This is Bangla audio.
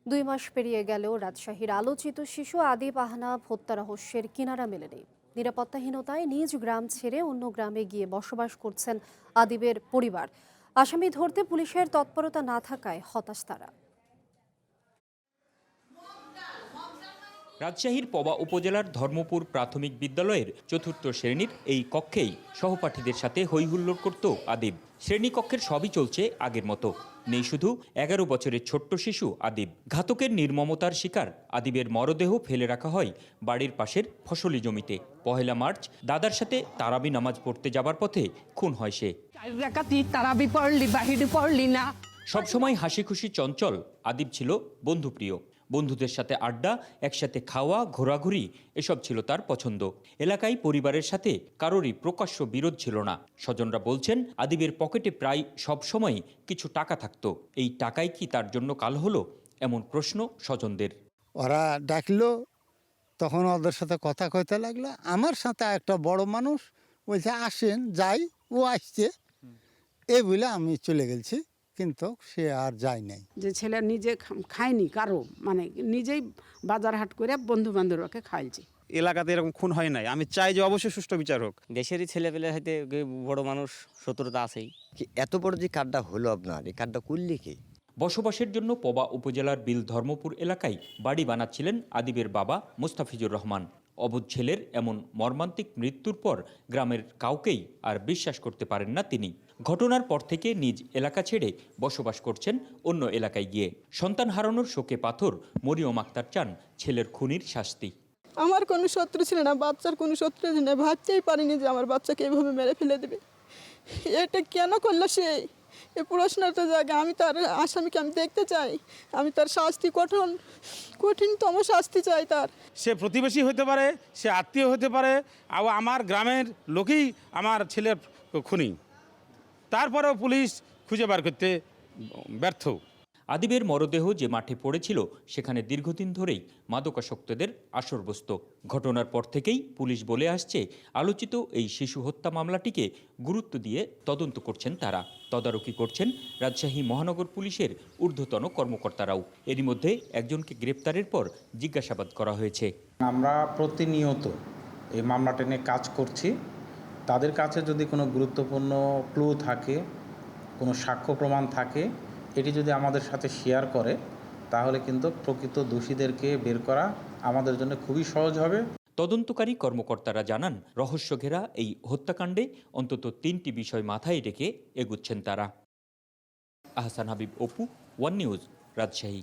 2 মাস পেরিয়ে গেলেও রাজশাহীর আলোচিত শিশু আদিব আহনাব হত্যা রহস্যের কিনারা মেলেনি। নিরাপত্তাহীনতায় নিজ গ্রাম ছেড়ে অন্য গ্রামে গিয়ে বসবাস করছেন আদিবের পরিবার। আসামি ধরতে পুলিশের তৎপরতা না থাকায় হতাশ তারা। রাজশাহীর পবা উপজেলার ধর্মপুর প্রাথমিক বিদ্যালয়ের 4র্থ শ্রেণীর এই কক্ষেই সহপাঠীদের সাথে হইহুল্লোড় করত আদিব। শ্রেণীকক্ষের সবই চলছে আগের মতো, নেই শুধু 11 বছরের ছোট্ট শিশু আদিব। ঘাতকের নির্মমতার শিকার আদিবের মরদেহ ফেলে রাখা হয় বাড়ির পাশের ফসলি জমিতে। 1 মার্চ দাদার সাথে তারাবি নামাজ পড়তে যাবার পথে খুন হয় সে। তারাবি পড়লি বাহিরে পড়লি না। সবসময় হাসি খুশি চঞ্চল আদিব ছিল বন্ধুপ্রিয়। বন্ধুদের সাথে আড্ডা, একসাথে খাওয়া, ঘোরাঘুরি এসব ছিল তার পছন্দ। এলাকায় পরিবারের সাথে কারোরই প্রকাশ্য বিরোধ ছিল না। স্বজনরা বলছেন আদিবের পকেটে প্রায় সব সময় কিছু টাকা থাকতো। এই টাকাই কি তার জন্য কাল হলো, এমন প্রশ্ন স্বজনদের। ওরা ডাকলো, তখন ওদের সাথে কথা কইতে লাগলো। আমার সাথে একটা বড় মানুষ বলছে আসেন যাই, ও আসছে এই বলে আমি চলে গেছি, কিন্তু সে আর যায় নাই। যে ছেলে নিজে খায়নি কারো, মানে নিজেই বাজার হাট করে বন্ধু বান্ধবকে খাইছে। এলাকাতে এরকম খুন হয় নাই, আমি চাই যে অবশ্যই সুষ্ঠু বিচার হোক। দেশেরই ছেলেপেলে হয়তো বড় মানুষ শত্রুতা আছেই। এত বড় যে কার্ডটা হলো আপনার, এই কার্ডটা করলে কি? বসবাসের জন্য পবা উপজেলার বিল ধর্মপুর এলাকায় বাড়ি বানাচ্ছিলেন আদিবের বাবা মোস্তাফিজুর রহমান। অবুঝ ছেলের এমন মর্মান্তিক মৃত্যুর পর গ্রামের কাউকেই আর বিশ্বাস করতে পারেন না তিনি। ঘটনার পর থেকে নিজ এলাকা ছেড়ে বসবাস করছেন অন্য এলাকায় গিয়ে। সন্তান হারানোর শোকে পাথর মরিয়ম আক্তার চান ছেলের খুনির শাস্তি। আমার কোনো শত্রু ছিল না, বাচ্চার কোনো শত্রু ছিল না, ভাবতেই পারিনি যে আমার বাচ্চাকে এভাবে মেরে ফেলে দেবে। এটা কেন করলো সে, এই প্রশ্নটা জায়গা। আমি তার আসামিকে আমি দেখতে চাই, আমি তার শাস্তি কঠিনতম শাস্তি চাই তার। সে প্রতিবেশী হতে পারে, সে আত্মীয় হতে পারে, আর আমার গ্রামের লোকই আমার ছেলের খুনি, তারপরেও পুলিশ খুঁজে বার করতে ব্যর্থ। আদিবের মরদেহ যে মাঠে পড়েছিল সেখানে দীর্ঘদিন ধরেই মাদকাসক্তদের আসরবস্ত। ঘটনার পর থেকেই পুলিশ বলে আসছে আলোচিত এই শিশু হত্যা মামলাটিকে গুরুত্ব দিয়ে তদন্ত করছেন তারা। তদারকি করছেন রাজশাহী মহানগর পুলিশের ঊর্ধ্বতন কর্মকর্তারাও। এরই মধ্যে একজনকে গ্রেপ্তারের পর জিজ্ঞাসাবাদ করা হয়েছে। আমরা প্রতিনিয়ত এই মামলাটা নিয়ে কাজ করছি। তাদের কাছে যদি কোনো গুরুত্বপূর্ণ ক্লু থাকে, কোনো সাক্ষ্য প্রমাণ থাকে, এটি যদি আমাদের সাথে শেয়ার করে তাহলে কিন্তু প্রকৃত দোষীদেরকে বের করা আমাদের জন্য খুবই সহজ হবে। তদন্তকারী কর্মকর্তারা জানান রহস্যঘেরা এই হত্যাকাণ্ডে অন্তত 3টি বিষয় মাথায় রেখে এগুচ্ছেন তারা। Ahsan Habib, Apu, one news, Rajshahi.